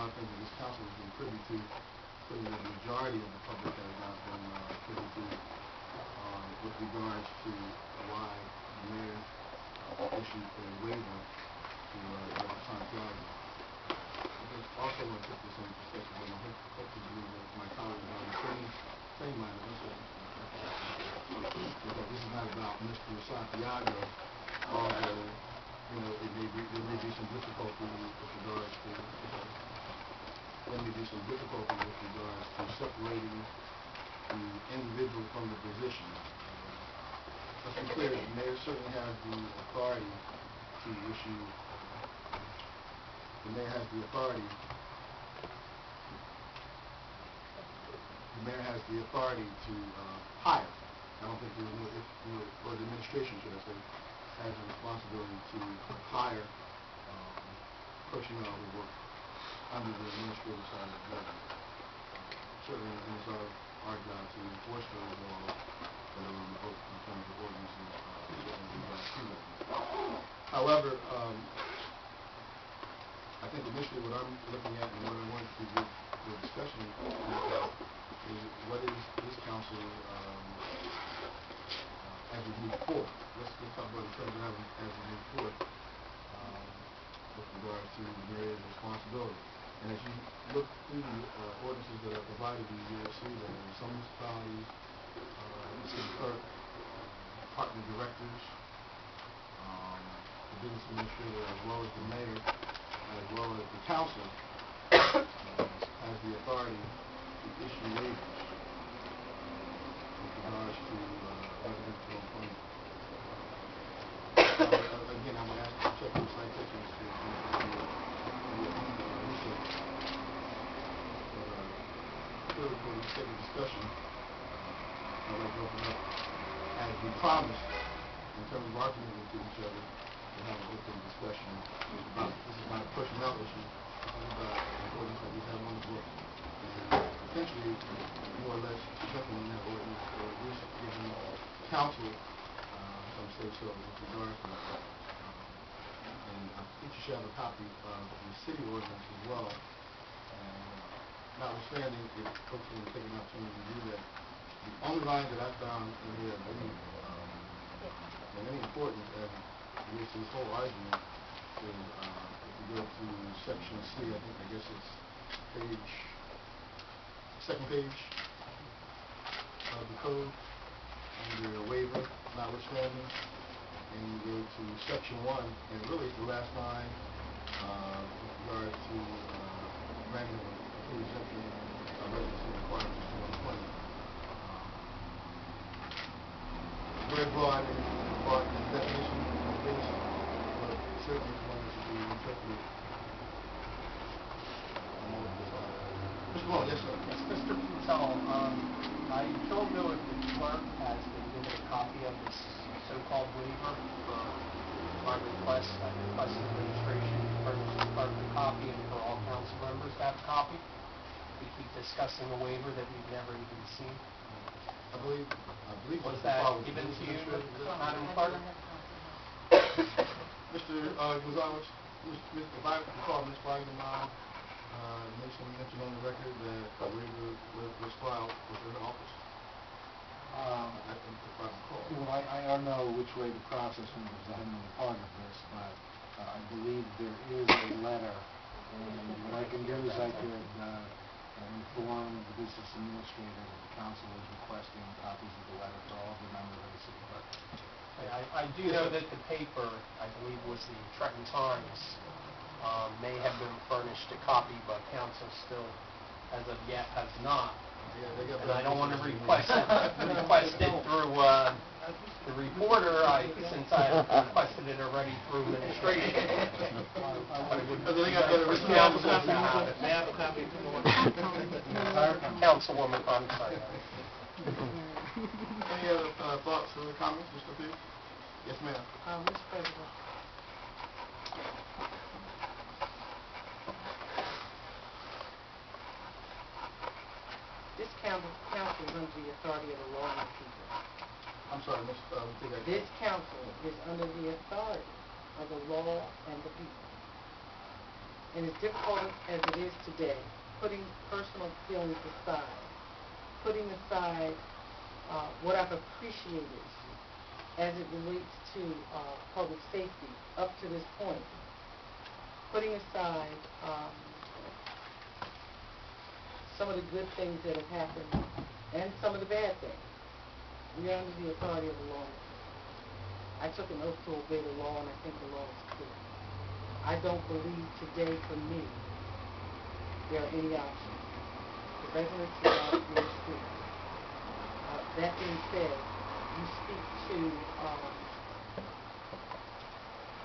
lot of things that this council has been privy to, including the majority of the public has not been privy to, with regards to why the mayor issued a waiver to Santiago. I just also want to put this in perspective, and I hope to believe that my colleagues are the same minded. Because this is not about Mr. Santiago, although there may be some difficulty with regards to separating the individual from the position. Let's be clear, the mayor certainly has the authority to issue. The mayor has the authority. The mayor has the authority to hire. I don't think or the administration, should I say, has a responsibility to hire personnel who work under the administrative side of the government. Certainly, and it's our job to enforce those laws that are on the book in terms of ordinances in regards to that. However, I think initially what I'm looking at and what I want to get the discussion is what is this council as we move forward. Let's talk about the president as we move forward with regard to the mayor's responsibility. And as you look through the ordinances that are provided to you, you'll see that in some municipalities, the city clerk, department directors, the business administrator, as well as the mayor, as well as the council, has the authority to issue waivers with regards to residential employment. Again, I'm going to ask you to check your citations to clearly for the sake of discussion. I'd like to open up, as we promised, in terms of our commitment to each other, to have an open discussion about this is not a personnel issue. This is about an ordinance that we have on the book, and potentially more or less strengthening that ordinance, or at least giving council some say-so with regards to that. And I think you should have a copy of the city ordinance as well. Notwithstanding, if folks want to take an opportunity to do that, the only line that I found in here of any importance as it relates to this whole argument is if you go to section C, I guess it's second page of the code, under a waiver, notwithstanding, and you go to section 1, and really it's the last line with regard to granting of full exemption residency requirements for employment. Very broad in the definition of this, but certainly one that should be interpreted on multiple sides. Mr. Long, yes, sir. Yes, Mr. Patel, I don't know if the clerk has been given a copy of this so-called waiver for my request. I requested administration to furnish the clerk a copy and for all council members to have a copy. We keep discussing a waiver that we've never even seen. I believe was that given to you, Madam Clerk? Mr. Gonzalez, if I recall, Ms. Feigenbaum made some mention on the record that a waiver was filed with her office. I think if I recall. Well, I don't know which way the process went because I haven't been a part of this, but I believe there is a letter, and what I can do is I could inform the business administrator that the council is requesting copies of the letter for all of the members of the city clerk. I do know that the paper, I believe was the Trenton Times, may have been furnished a copy, but council still, as of yet, has not. And I don't want to request it through the reporter, since I requested it already through administration. Councilwoman, I'm sorry. Any other thoughts or comments, Mr. P? Yes, ma'am. Mr. President. This council is under the authority of the law and the people. I'm sorry, Ms. This council is under the authority of the law and the people. And as difficult as it is today, putting personal feelings aside, putting aside what I've appreciated as it relates to public safety up to this point, putting aside some of the good things that have happened and some of the bad things, we are under the authority of the law. I took an oath to obey the law, and I think the law is clear. I don't believe today, for me, there are any options. The residency law is clear. That being said, you speak to,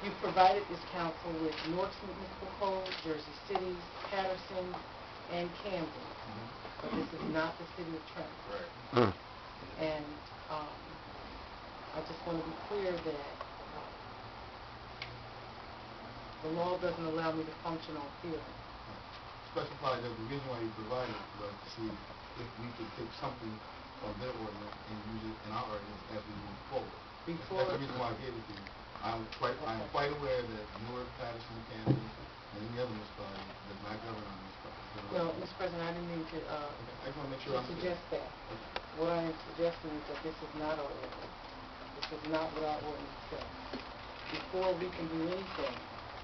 you provided this council with Newark's Municipal Code, Jersey City's, Patterson, and Camden. But this is not the city of Trenton. Right. And I just want to be clear that the law doesn't allow me to function on feeling. Specify that the reason why you provided was to see if we could take something from their ordinance and use it in our ordinance as we move forward. That's the reason why I gave it to you. I'm quite aware that Newark, Patterson, Camden, and any other municipality does not govern on this property. Well, Mr. President, I didn't mean to I just want to make sure I'm suggest clear. that. What I am suggesting is that this is not our ordinance. This is not what our ordinance says. Before we can do anything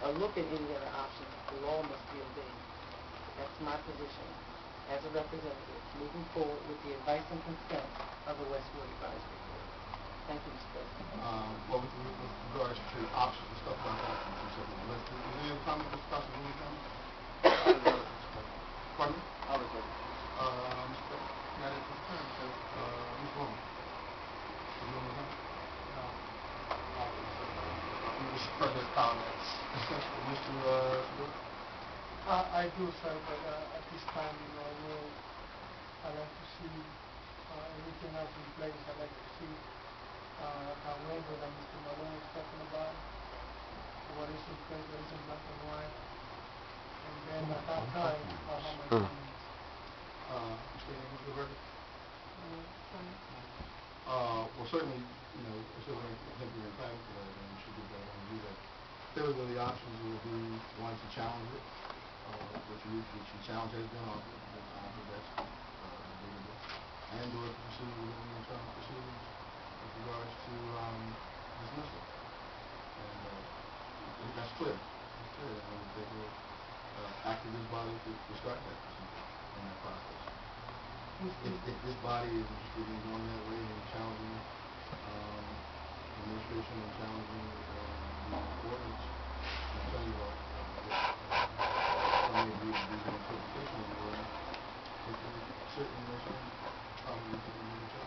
or look at any other options, the law must be obeyed. That's my position as a representative, moving forward with the advice and consent of the Westwood Advisory Board. Thank you, Mr. President. Well, with regards to options and stuff like that, is there any comment, Mr. Costa, any comment? Pardon me? I was ready. Not at this time, so, Ms. Long. Is there any comment? No. Just further comments. Mr. Sedor? I do, sir, but at this time, I'd like to see everything else in place. I'd like to see a waiver that Mr. Malone was talking about, what is in place, what is in black and white, and then at that time, I'll have my comments. Mr. Burger? Well, certainly, I think you're entitled to that, and you should get that and do that. Clearly, the options will be one to challenge it, which you challenge has been offered, that's debatable, and or to pursue within the internal proceedings with regards to dismissal. And I think that's clear. That's clear. And they will act in this body to start that procedure in that process. If this body is interested in going that way and challenging administration and challenging the ordinance, I'll tell you what, some may believe the interpretation of the ordinance, it certainly makes sense, probably to be able to.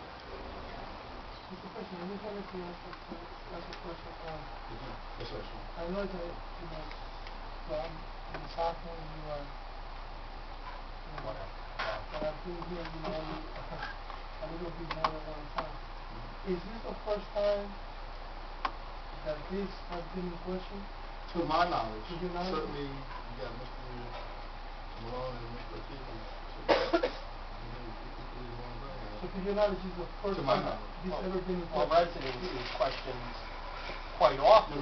Mr. President, I just wanted to ask a question. Yes, sir. I know that, well, in the sophomore, you are, Whatever. but I've been here, only a little bit more than one time. Is this the first time that this has been in question? To my knowledge, To your knowledge? certainly, you got Mr. Malone and Mr. Ortiz, so it is one of So those. to your knowledge, this is the first To my time knowledge. this ever been in Well, question? residency is questioned quite often.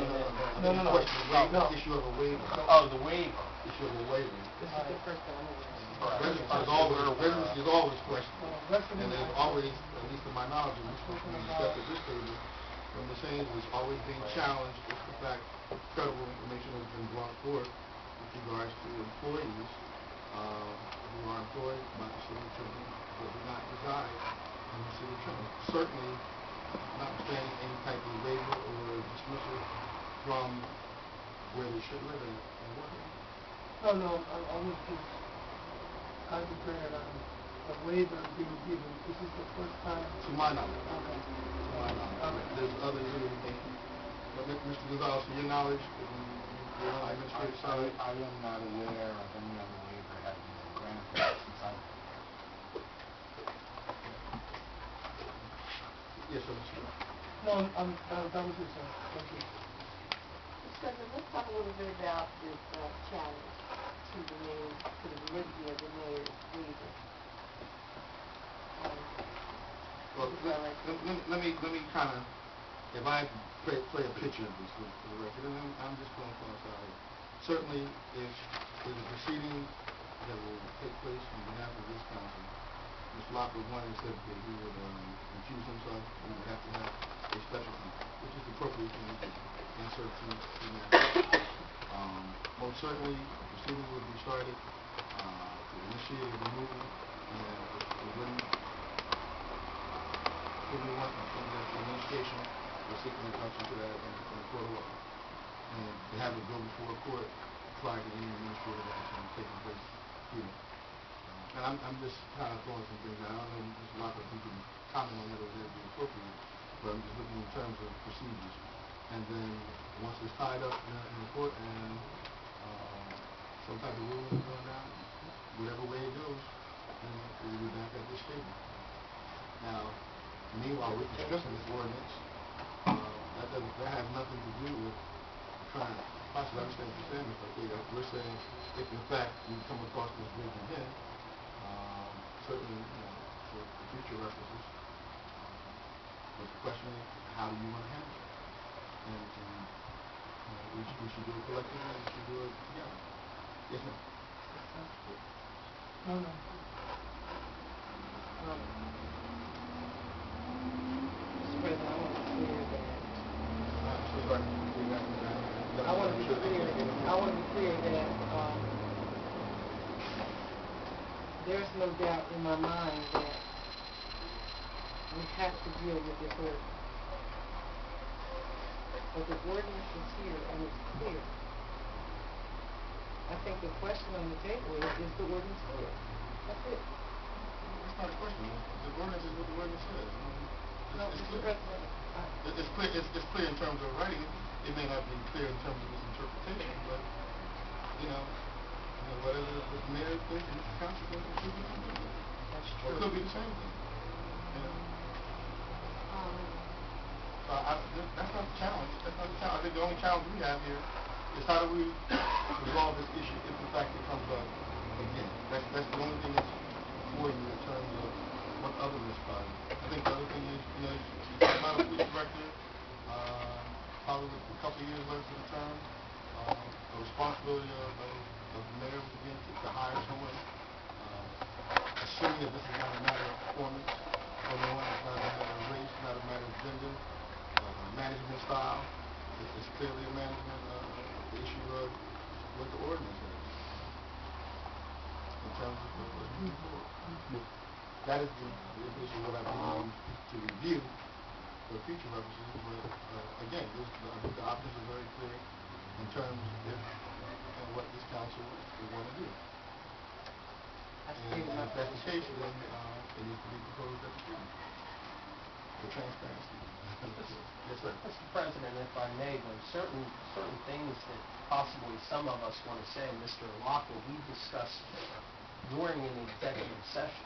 No, no. Question the waiver, No. issue of a waiver. Oh, the waiver. Issue of a waiver. This is the first time I'm aware. Right. Residency is always questioned. Resident- And there's always, at least to my knowledge, and Mr. discussed at this table, from the same, it's always being challenged if in fact credible information has been brought forth with regards to employees who are employed by the city of Trenton but do not reside in the city of Trenton. Certainly, notwithstanding any type of waiver or dismissal from where they should live and work. No, I was just concentrated on the waiver being given. This is the first time. To my knowledge. Okay. To my knowledge. There's others who may. But Mr. Gonzalez, to your knowledge, you're on the administrative side. I am not aware of any other waiver having been granted since I've been here. Yes, sir, Mr. No, that was it, sir. Thank you. Mr. President, let's talk a little bit about this challenge to the mayor, to the validity of the mayor's waiver. Well, let me kind of, if I play a picture of this for the record, and I'm just going to coincide here. Certainly, if there's a proceeding that will take place on behalf of this council, Mr. Lockwood wanted said that he would recuse himself, we would have to have a special counsel, which is the appropriate thing to do, answer to matter. Most certainly, proceedings would be started to initiate a removal, and it wouldn't everyone in the administration was seeking injunction to that in the court of law, and to have it go before a court prior to any administrative action taking place here. And I'm just kind of throwing some things out. I don't know, Mr. Lockwood, if you can comment on whether that would be appropriate, but I'm just looking in terms of procedures. And then once it's tied up in the court and some type of ruling is going down, whatever way it goes, then we'll be back at this table. Now, meanwhile, we're discussing this ordinance. That has nothing to do with trying to possibly understand what you're saying, Mr. Ortega. We're saying if in fact we come across this bridge again, certainly, for future references, but the question is, how do you want to handle it? And we should do it collectively, and we should do it together. Yes, ma'am. No, no. Mr. President, I want to be clear that I'm so sorry. There's no doubt in my mind that we have to deal with this ordinance. But the ordinance is here and it's clear. I think the question on the table is the ordinance clear? That's it. It's not a question. The ordinance is what the ordinance says. No, It's Mr. clear. President, It's clear in terms of writing it. It may not be clear in terms of its interpretation, but whatever the mayor thinks and the council thinks, it should be something. that's Or it true. could be the same thing. That's not the challenge. That's not the challenge. I think the only challenge we have here is how do we resolve this issue if in fact it comes up again. That's the only thing that's for you in terms of what other municipalities. I think the other thing is, you talk about a police director, probably with a couple of years left of the term, the responsibility of the mayor would begin to hire someone, assuming that this is not a matter of performance, or no one, it's not a matter of race, not a matter of gender, management style. It's clearly a management the issue of what the ordinance is in terms of what's moving forward. That is the issue what I believe to review for future purposes. But again, I think the options are very clear in terms of if and what this council will want to do. And if that's the case, then it needs to be proposed at the meeting for transparency. Yes, sir. Mr. President, if I may, though, certain things that possibly some of us want to say, Mr. Lockwood, we discussed during an executive session.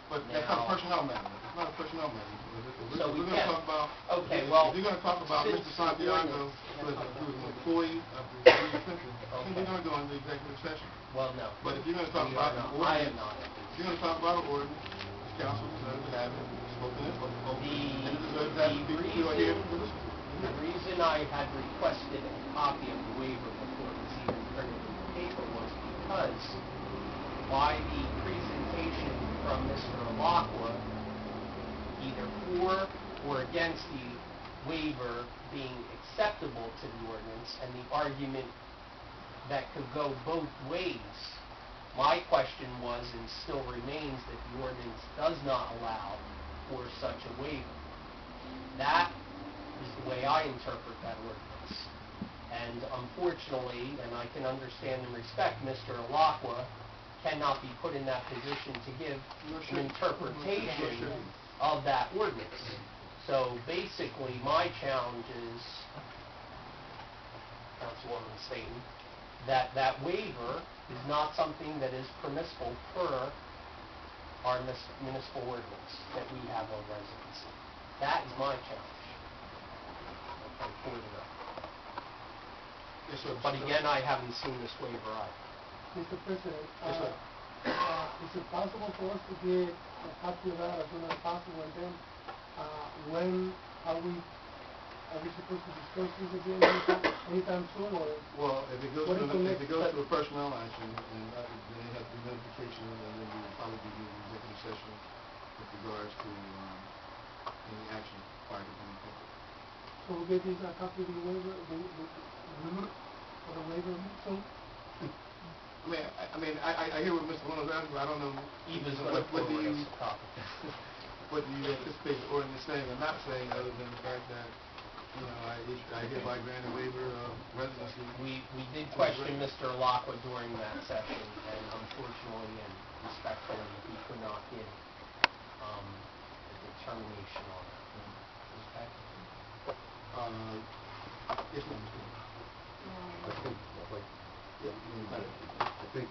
But that's not a personnel matter. It's not a personnel matter. So we're going to talk about. Okay, if you're going to talk about Mr. Santiago, who is an employee of the city of Trenton, then we're going to go into executive session. Well, no. But if you're going to talk about an ordinance, I am not. if you're going to talk about an ordinance, this council deserves to have it spoken in, and it deserves to have people who are here to listen to it. The reason I had requested a copy of the waiver before it was even printed in the paper was because by the presentation from Mr. Lockwood, either for or against the waiver being acceptable to the ordinance, and the argument that could go both ways, my question was and still remains that the ordinance does not allow for such a waiver. That is the way I interpret that ordinance. And unfortunately, and I can understand and respect Mr. Lockwood, cannot be put in that position to give an interpretation of that ordinance. So basically, my challenge is, Councilwoman Staten, that waiver is not something that is permissible per our municipal ordinance that we have on residency. That is my challenge. For the record. Yes, sir. But again, I haven't seen this waiver either. Mr. President, Yes, sir. is it possible for us to get a copy of that as soon as possible? And then when are we are we supposed to discuss this again anytime soon, or? Well, if it goes What to, is the if next it goes step? to a personnel action, then they have to be notification, and then we will probably be in executive session with regards to, any action prior to being taken. So we'll get this, copy of the waiver, for the waiver soon? I hear what Mr. Leno's asking, but I don't know. Eva's what going to do you, forward us a copy. what do you anticipate the ordinance saying or not saying, other than the fact that, I hereby grant a waiver of residency? We did question Mr. Lockwood during that session, and unfortunately and respectfully, he could not give a determination on it. Okay? Yes, ma'am. I think, I think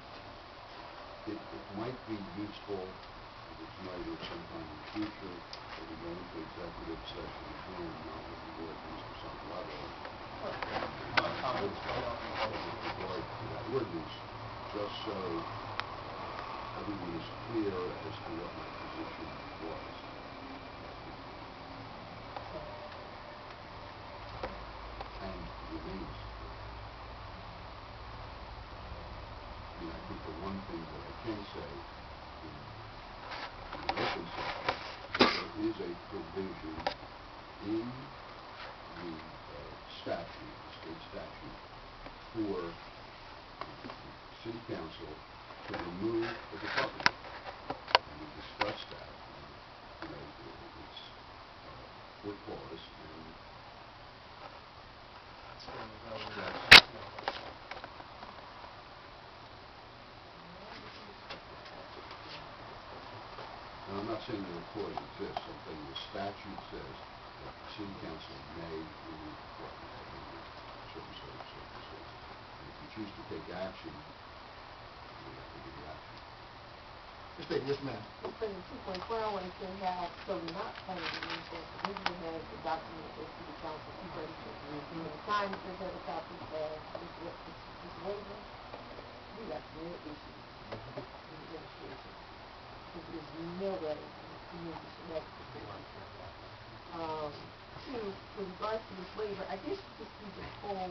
it might be useful, if it's tonight or sometime in the future, that we go into executive session again, not with the board, Mr. Santalado, Comments right up. with regard to that ordinance, just so everyone is clear as to what my position was. And remains. I think the one thing that I can say in the open session, there is a provision in the statute, the state statute, for the city council to remove the department. And we discussed that. It's for cause, and That's where we're going. that's. And I'm not saying the clause exists, I'm saying the statute says that the city council may remove the department head under certain circumstances. And if you choose to take action, you have to give the action. Yes, ma'am. It's been 2.4, I want to say how, so not planning to use that, usually has the document that city council is ready to. When the time says have a copy of this waiver, we got real issues with administration. There's no way to move this next decision. Two, with regards to this waiver, I guess you just need to pull,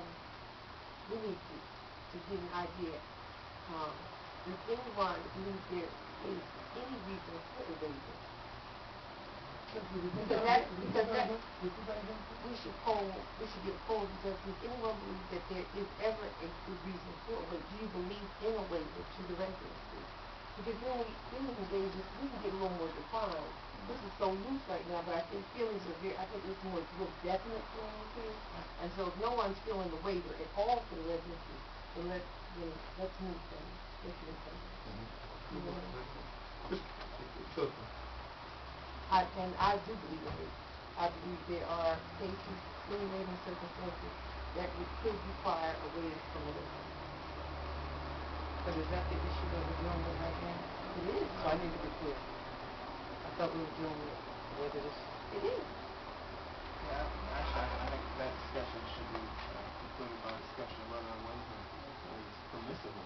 we need to get an idea. Does anyone believe there is any reason for the waiver? Because that, we should get a poll, because does anyone believe that there is ever a good reason for a waiver? Do you believe in a waiver to the residency? Because then we can get a little more defined. This is so loose right now, but I think feelings are I think there's more real definite feelings here. And so if no one's feeling the waiver at all for the residency, then let's move things. Let's move things. You know? I do believe in it. I believe there are cases, stimulating circumstances, that could require a waiver from the residency. But is that the issue that we're dealing with right now? It is. So I need to be clear. I thought we were dealing with whether this... It is. Yeah, actually, I think that discussion should be concluded by discussion of whether a waiver is permissible.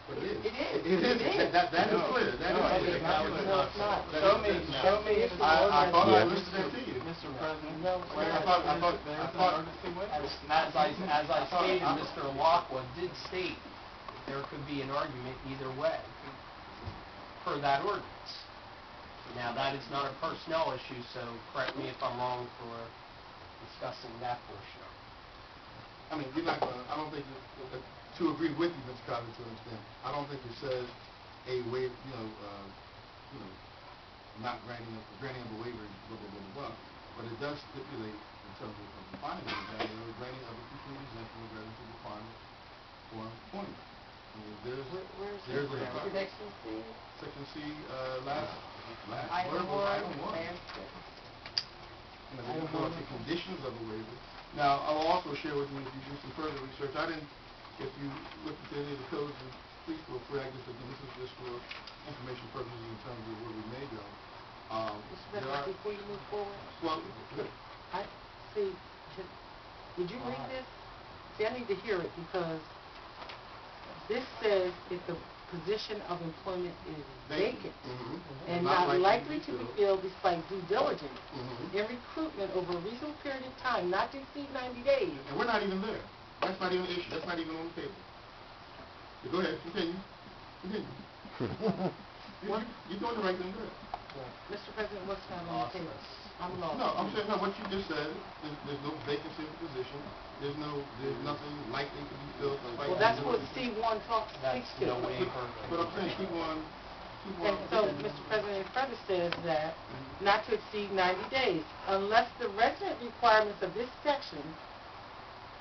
But it is. It is. That is clear. That is clear. No, it's not. Show me in the I thought I listed Yeah. that to you. Mr. President, No, where I thought- there's an emergency waiver. As I stated, Mr. Lockwood did state that there could be an argument either way for that ordinance. Now, that is not a personnel issue, so correct me if I'm wrong for discussing that portion of it. I mean, you're not gonna, I don't think, to agree with you, Mr. Cotter, to an extent, I don't think it says a waiver, not granting of a waiver, blah, blah, blah, blah, blah. But it does stipulate, in terms of defining it, that a granting of a complete exemption of residency requirement for employment. I mean, there's a Section C. Section C, last Item word was item 1. last sentence. The conditions of the waiver. Now, I'll also share with you, if you do some further research, if you look at any of the codes, and please feel free, this is just for information purposes in terms of where we may go. Before you move forward, Well, I see. Did you read this? See, I need to hear it, because this says if the position of employment is vacant and Not not likely likely to to be be filled despite due diligence Mhm. in recruitment over a reasonable period of time, not to exceed 90 days. And we're not even there. That's not even an issue. That's not even on the table. So go ahead, continue. Continue. You're doing the right thing, good. Mr. President, what's not on the table? I'm lost. No, I'm saying, no, what you just said, there's no vacancy of the position, there's nothing likely to be filled. Well, that's what C1 speaks to. no waiver. But I'm saying, keep on. And so, Mr. President, it further says that not to exceed 90 days, unless the resident requirements of this section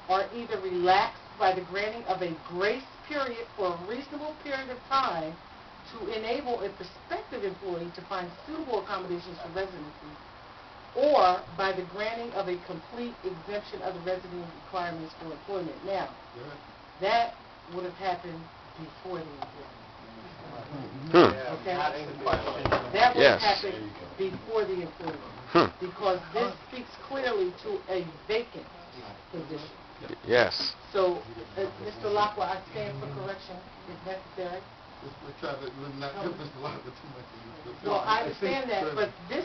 are either relaxed by the granting of a grace period for a reasonable period of time to enable a prospective employee to find suitable accommodations for residency, or by the granting of a complete exemption of the resident requirements for employment. Now, that would have happened before the employment. Okay? That's the question. That would have Yes. happened before the employment, because this speaks clearly to a vacant position. Yes. So, Mr. Lockwood, I stand for correction if necessary. Let's try to not give Mr. Lockwood too much. Well, I understand that, but this,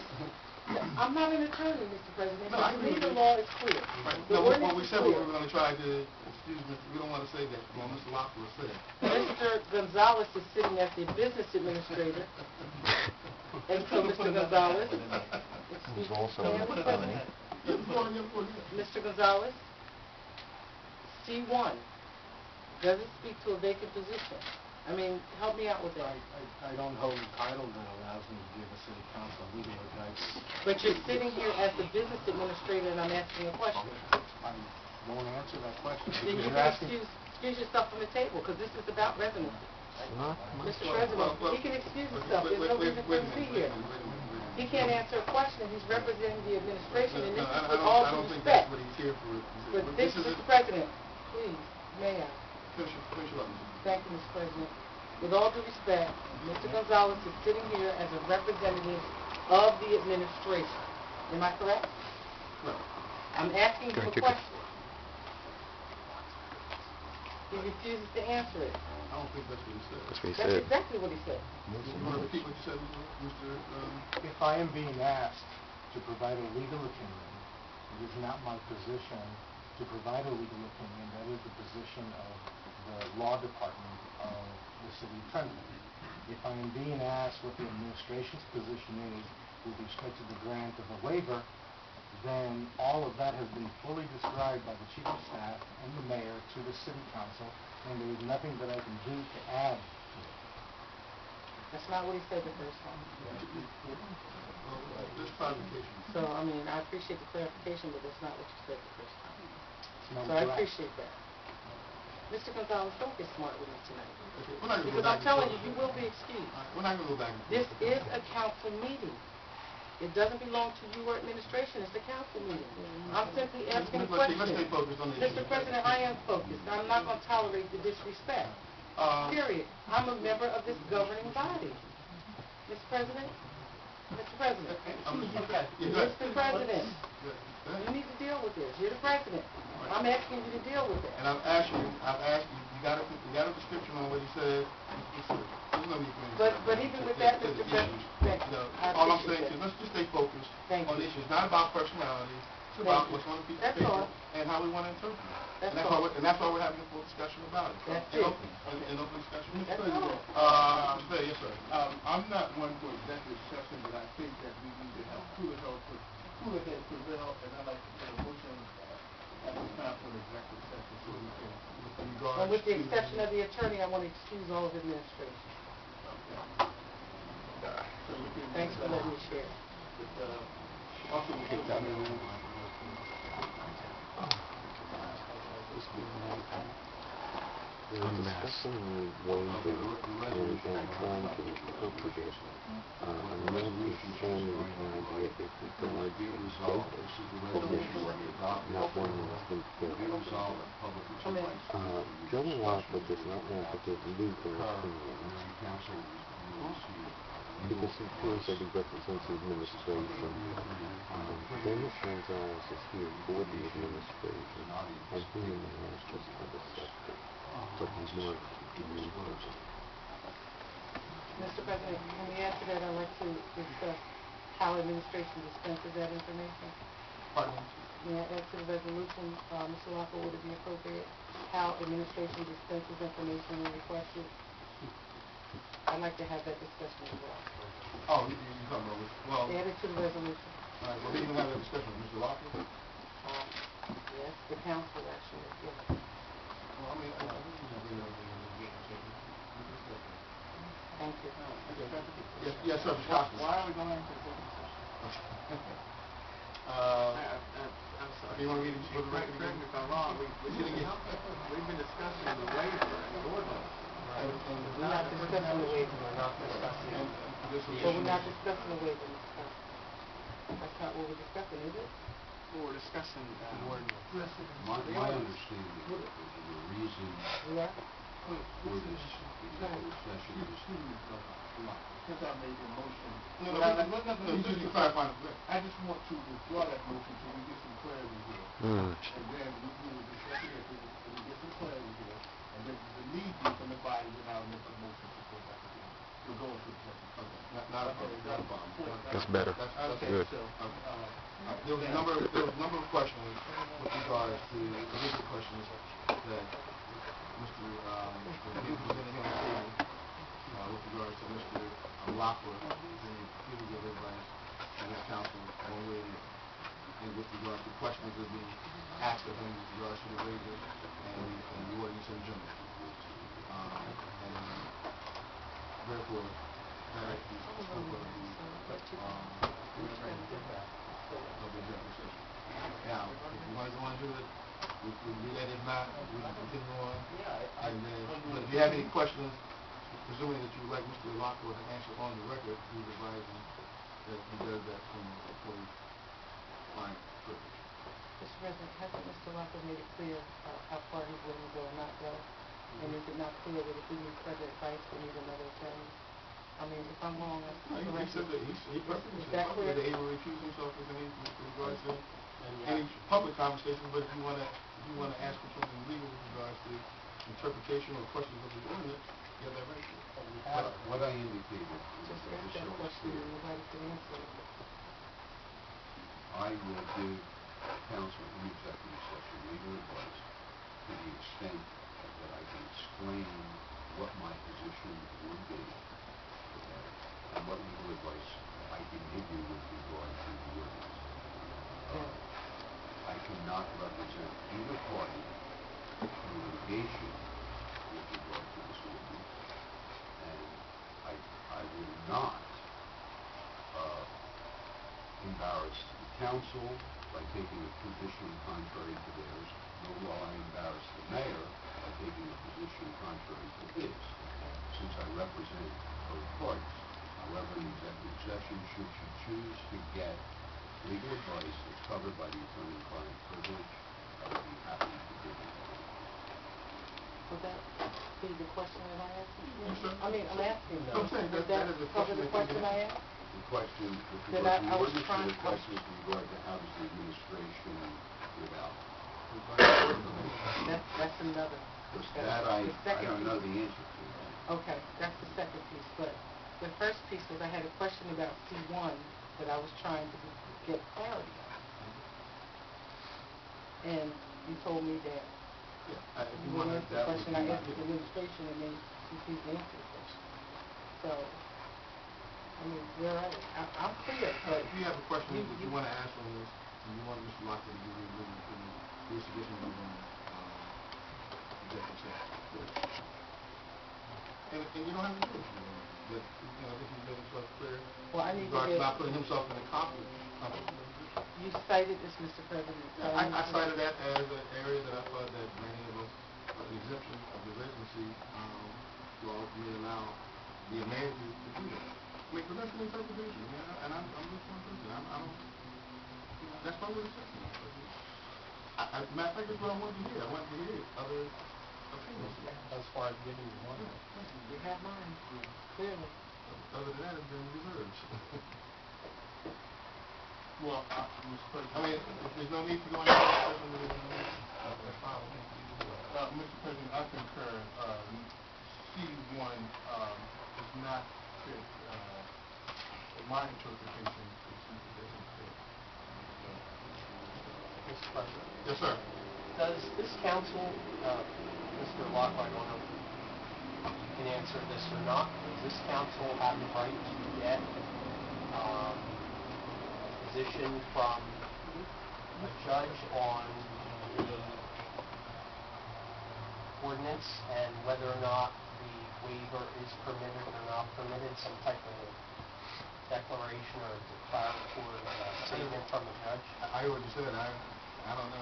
I'm not an attorney, Mr. President, No, I but to agree me with the you. law is clear. Right. The No, ordinance when we is said we clear. were going to try to, excuse me, we don't want to say that, well, Mr. Lockwood said. Mr. Gonzalez is sitting as the business administrator, and so Mr. Gonzalez, excuse me, Mr. President, Mr. Gonzalez, C1 doesn't speak to a vacant position. I mean, help me out with that. I don't hold a title that allows me to give the city council legal advice. But you're sitting here as the business administrator, and I'm asking a question. I won't answer that question. Then you You're can asking. excuse yourself from the table, because this is about residency. Mr. President, he can excuse himself. There's no reason for him to be here. He can't answer a question. He's representing the administration, and this is with all due respect. What he's here for. But this, Mr. President, please, may I? Finish up. Thank you, Mr. President. With all due respect, Mr. Gonzalez is sitting here as a representative of the administration. Am I correct? No. I'm asking you a Correct. question. He refuses to answer it. I don't think that's what he said. That's what he That's said. exactly what he said. You want to repeat what you said, Mr. If I am being asked to provide a legal opinion, it is not my position to provide a legal opinion. That is the position of the law department of the city of Trenton. If I am being asked what the administration's position is with respect to the grant of a waiver, then all of that has been fully described by the chief of staff and the mayor to the city council, and there is nothing that I can do to add to it. That's not what he said the first time. This clarification. So, I mean, I appreciate the clarification, but that's not what you said the first time. It's not So I correct. appreciate that. Mr. Gonzalez, don't get smart with me tonight. Okay, we're not gonna go Because back I'm and telling forth. you, you will be excused. We're not going to go back and forth. This is a council meeting. It doesn't belong to you or administration, it's a council meeting. I'm simply asking a Let's question. stay focused on the issue. Mr. President, I am focused. I'm not going to tolerate the disrespect. Period. I'm a member of this governing body. Mr. President? Mr. President? Mr. President, you need to deal with this. You're the president. I'm asking you to deal with it. And I've asked you, you got a description on what he said. There's no need for me to- But even with that, Mr. President, all I'm saying is, let's just stay focused Thank on you. issues, not about personality, it's Thank about you. what's on the piece of That's paper all. and how we want to interpret it. That's And all. that's why we're having a full discussion about it. That's In it. open discussion. That's Mr. President, all. Mr. Mayor, yes, sir. I'm not one for executive session, but I think that we need to have cooler heads prevail, and I'd like to put a motion at this time for an executive session so we can. And with the exception of the attorney, I want to excuse all of administration. So we can. Thanks for letting me share. Also, we can come in. I'm discussing waiver and trying to interpret it. I'm not understanding the idea if we go like a state position, not one that's been filled. Joe Lockwood does not want to give legal opinions because he feels that he represents the administration. Dennis Gonzalez is here for the administration, and he and the mayor just have a sector, but he's not legal. President, can we add to that? I'd like to discuss how administration dispenses that information. Pardon me? May I add to the resolution, Mr. Locker, would it be appropriate, how administration dispenses information when requested? I'd like to have that discussion as well. Oh, you talking about, well, Add it to the resolution. all right, well, we can have that discussion with Mr. Lockwood. Yes, the council actually, yes. Well, I mean, I think we can bring it up in the meeting session. Thank you. Yes, sir, Mr. Costa. Why are we going into executive session? I'm sorry. Do you want to read it for the record Correct again? me if I'm wrong, we've been discussing the waiver and the ordinance. We're not discussing the waiver. We're not discussing Well, we're not discussing the waiver, Mr. Costa. That's not what we're discussing, is it? We're discussing the ordinance. My understanding is that the reason We are? for this executive session is Since I made the motion. No, you just need to clarify. I just want to withdraw that motion till we get some clarity here. And then we will discuss it if we get some clarity here. And then the need be from the body, then I'll make a motion to go back again. To go into executive. Not a problem. That's better. That's good. So, there was a number of questions with regards to legal questions that Mr. presented here on the table with regards to Mr. Lockwood and refusing to give advice to his counsel on waiver, and with regards to questions that being asked of him with regards to the waiver and the ordinance in general. And therefore, that is the scope of the executive session. Now, if you want to go into it, we can do that. If not, we can continue on. And then, but if you have any questions, presuming that you would like Mr. Lockwood to answer on the record, he's advising that he does that from a full client privilege. Mr. President, hasn't Mr. Lockwood made it clear how far he's willing to go or not go? And is it not clear that if he needs further advice, we need another attorney? I mean, if I'm wrong, I No, he said that he perfectly Is that clear? that he will recuse himself with any with regards to any public conversation. But if you want to ask for something legal with regards to interpretation or questions of the ordinance, you have that right. what I indicated. just asked that question and nobody could answer it. I will give counsel in executive session legal advice to the extent that I can explain what my position would be, okay, and what legal advice I can give you with regard to the ordinance. I cannot represent either party in litigation with regard to this ordinance, and I will not embarrass the council by taking a position contrary to theirs, nor will I embarrass the mayor by taking a position contrary to his, since I represent both parties. However, in executive session, should you choose to get legal advice that's covered by the attorney-client privilege, I would be happy to give it. Would that be the question that I asked? Yes, sir. I mean, I'm asking. I'm saying Would that that is a cover the question question I asked? The question with That regard to I the was ordinance, trying- or the question with regard to how does the administration without? That's another. That I The second don't know piece. the answer to that. Okay, that's the second piece, but the first piece was I had a question about C1 that I was trying to get clarity on. And you told me that you would answer the question I asked the administration and then you please answer the question. So, I mean, where are we? I'm clear, but... If you have a question that you want to ask on this, and you want Mr. Lockwood to give you a legal opinion, please suggest you do executive session. And you don't have to do it. But, I think he's made himself clear. Well, I need to regarding get... not putting himself in a conflict. You cited this, Mr. President. I cited that as an area that I thought that granting of an exemption of the residency law may allow the amenity to do that. I mean, but that's an interpretation, and I'm just one person. I don't, that's my way of saying it. Matter of fact, that's what I wanted to hear. I wanted to hear other opinions. As far as giving you one. You have mine, clearly. Other than that, it's been reserved. Well, Mr. President. I mean, if there's no need to go into that session, then that's fine with me. Mr. President, I concur. C1 is not fit, in my interpretation, it doesn't fit. Mr. President? Yes, sir. Does this council, Mr. Locke, I don't know if you can answer this or not, does this council have the right to get a position from a judge on the ordinance and whether or not the waiver is permitted or not permitted, some type of declaration or declaratory statement from the judge? I heard what you said. I don't know.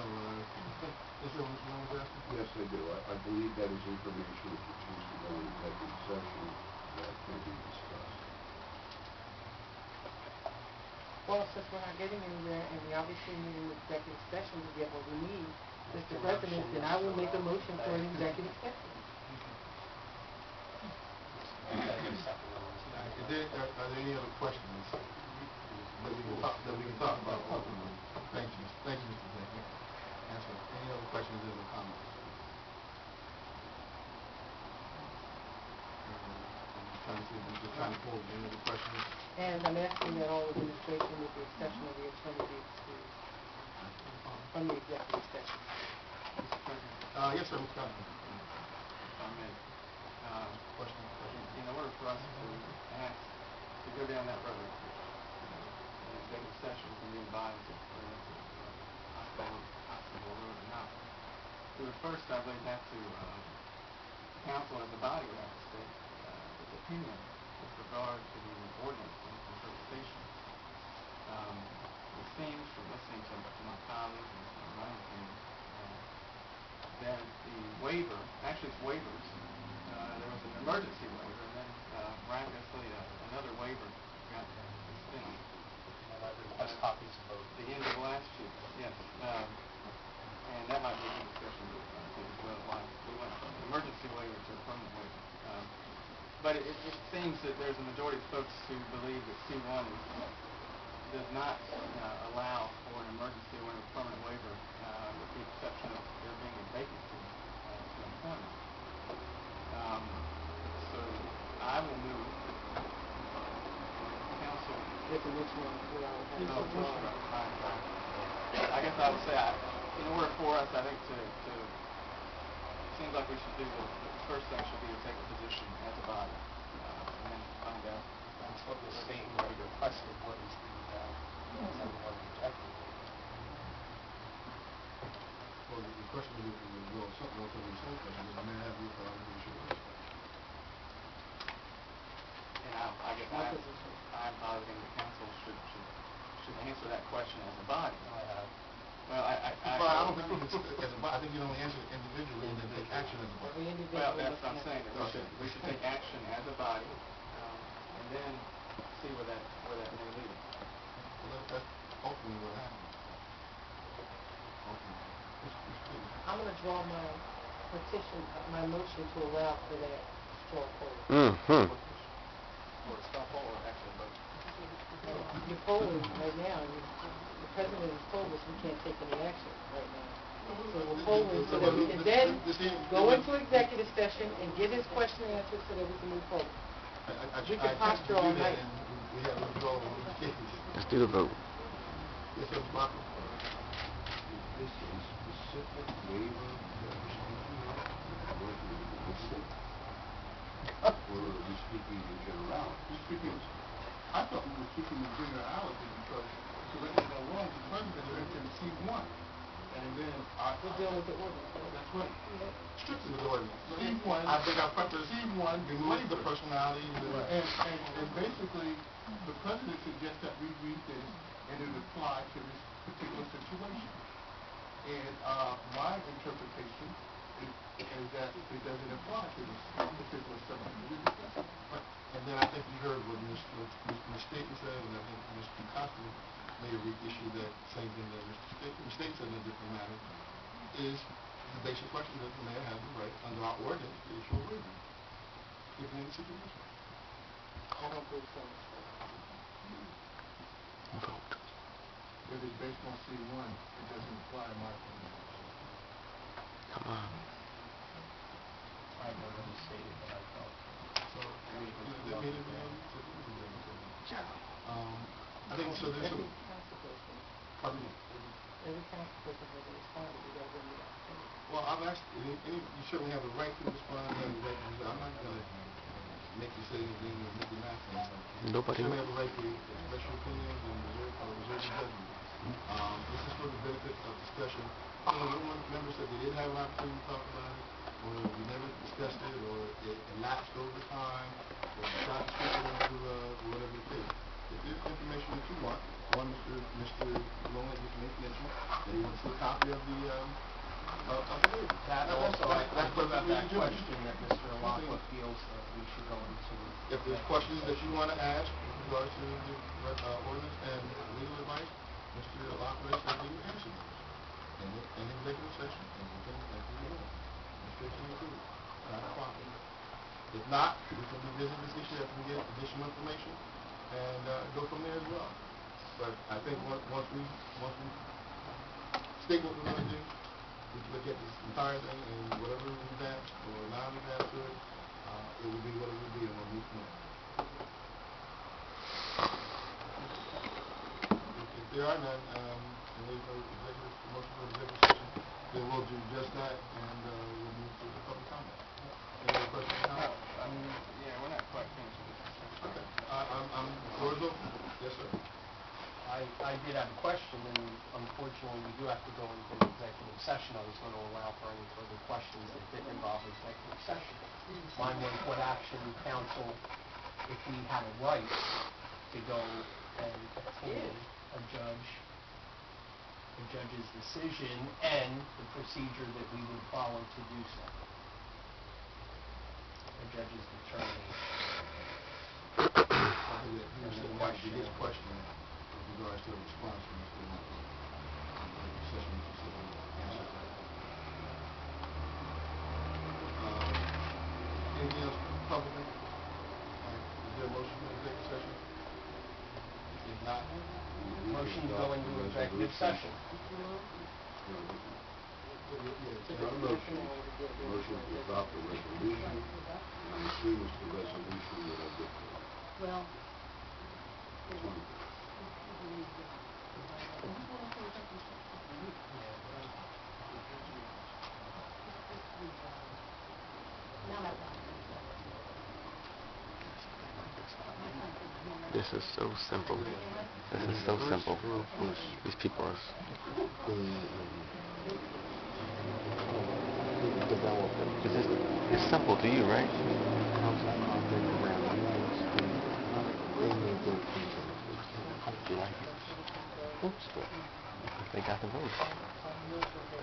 Is there what you was asking? Yes, I do. I believe that is information if you choose to go into executive session that can be discussed. Well, since we're not getting anywhere, and we obviously need an executive session to get what we need, Mr. President, then I will make a motion for an executive session. Are there any other questions that we can talk about openly? Thank you, Mr. Executive. Answer. Any other questions or comments? Trying to pull any other questions? And I'm asking that all administration, with the exception of the attorney, be excused from the executive session. Mr. President, Yes, sir, Mr. President. if I may, Question. in order for us to ask, to go down that road, an executive session can be advised if it's a possible road or not. We would first, I believe, have to, council as a body would have to state its opinion with regard to the ordinance and its interpretation. It seems, from listening to my colleagues and my opinion, that the waiver, actually it's waivers, there was an emergency waiver, and then miraculously another waiver got extended. And I request copies of both. The end of last year, yes. And that might be a good discussion as well, why we went from an emergency waiver to a permanent waiver. But it seems that there's a majority of folks who believe that C1 does not allow for an emergency or a permanent waiver, with the exception of there being a vacancy to employment. So I will move council. If and which one we all have. No, I guess I would say, in order for us, I think it seems like we should do the first thing should be to take a position as a body, and then find out. That's what the state already requested, what is the, everyone rejected. Well, the question is, something relatively the same question, does the mayor have the authority to issue a dispatch? And I guess I'm positing the council should answer that question as a body. Well, I don't think you can, as a body, I think you only answer it individually and then take action as a body. Every individual. Well, that's what I'm saying, that Okay. we should take action as a body, and then see where that may lead us. Well, that's ultimately what happens. Ultimately. I'm going to draw my petition, my motion to allow for that straw poll. Mm-hmm. Or a straw poll, or actually vote. You're polling right now, the president has told us we can't take any action right now. So we're polling so that we can then go into executive session and get his question answered so that we can move forward. We can posture all night. We have a withdrawal on each case. Let's do the vote. Yes, sir, Mr. Barker. Is this a specific waiver that we're speaking of, working with the district? Or are we speaking in generalities? I thought we were speaking in generality because, correct me if I'm wrong, the president mentioned C1. And then We're dealing with the ordinance. That's right. Strictly with the ordinance. C1, I think our preference C1 remove the personalities and basically the president suggests that we read this and it apply to this particular situation. And my interpretation is that it doesn't apply to this particular subject that we're discussing. Right. And then I think you heard what Ms. Staten said, and I think Mr. Costa may have reissued that same thing that Mr. Staten said in a different manner, is the basic question that the mayor has the right under our ordinance to issue a waiver, given any situation. I don't believe so. Vote. If it's based on C1, it doesn't apply in my opinion. Come on. I know that was stated, but I felt. So, meeting, you know, to do this executive session. I think so. There's some. Pardon me. Every council person has a response. You got to give me the opportunity. Well, I've asked. You certainly have the right to respond. You have the right to respond. I'm not going to make you say anything or make you not say anything. Nobody. You certainly have the right to express your opinions and reserve your judgment. This is for the benefit of discussion. One member said they didn't have an opportunity to talk about it, or we never discussed it, or it elapsed over time, or the job description into whatever the case. If there's information that you want, Mr. Long just mentioned that he wants a copy of the movie. That also, I put that question that Mr. Lockwood Lockwood feels that we should go into. If there's questions that you want to ask with regards to the ordinance and legal advice, Mr. Lockwood said he would answer those in executive session, and we can go straight to the approval. Not a problem. If not, we can revisit this issue after we get additional information and go from there as well. But I think once we state what we're going to do, we can look at this entire thing and whatever we advance or non-advance to it, it will be what it will be, and we'll move from there. If there are none, and there's no motion for executive session, then we'll do just that, and we'll move to the public comment. Any other questions or comments? I mean, yeah, we're not quite finished with this. Okay. Floor is open. Yes, sir. I did have a question, and unfortunately, we do have to go into an executive session. I was going to allow for any further questions that didn't involve executive session. Mine was what action council, if we had a right to go and obtain a judge's decision and the procedure that we would follow to do so. A judge's determination. His question with regards to a response from Mr. Lockwood. Session was specifically answered that. Anything else publicly? Is there a motion for executive session? If not, Motion to go into executive session. Motion to adopt the resolution, and I'm assuming it's the resolution that I did. Well, This is so simple. This is so simple. These people are developing. It's simple to you, right? You like it? Oops. They got the votes.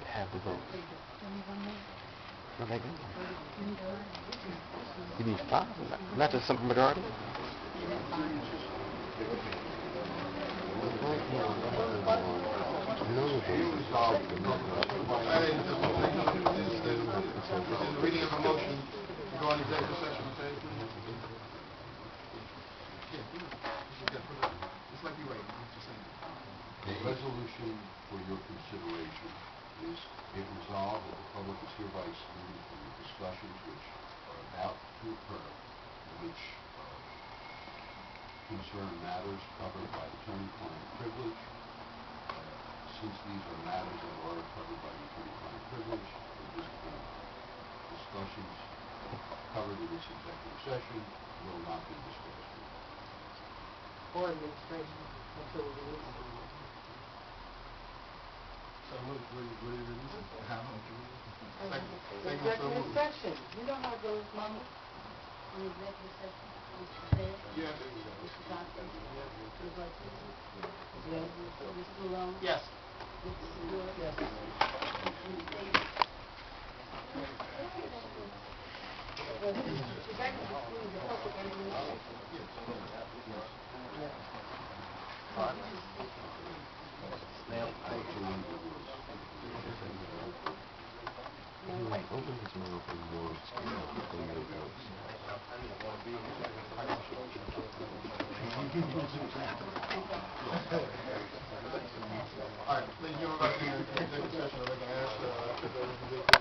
They have the votes. Well, they go. You need 5? Not just simple majority? the reading of a motion to go into executive session, okay? It's like you're right. What you're saying. The resolution for your consideration is it resolved that the public is hereby excluded from the discussions which are about to occur, which concern matters covered by attorney-client privilege. Since these are matters that are covered by the attorney-client privilege, the discussions covered in this executive session will not be disclosed. or administration until we release it. So what is it? How much? Executive session. You know how it goes, Mama? In executive session, Mr. Fair, Yes. Mr. Johnson, Ms. Ortiz, Yes. Mr. Malone, Yes. Mr. Segura, Yes. Ms. Davis. Well, the fact is excluding the public and administration. Yes. Snail. He might open his mouth and words come out, but they make no sense. I didn't want to be here.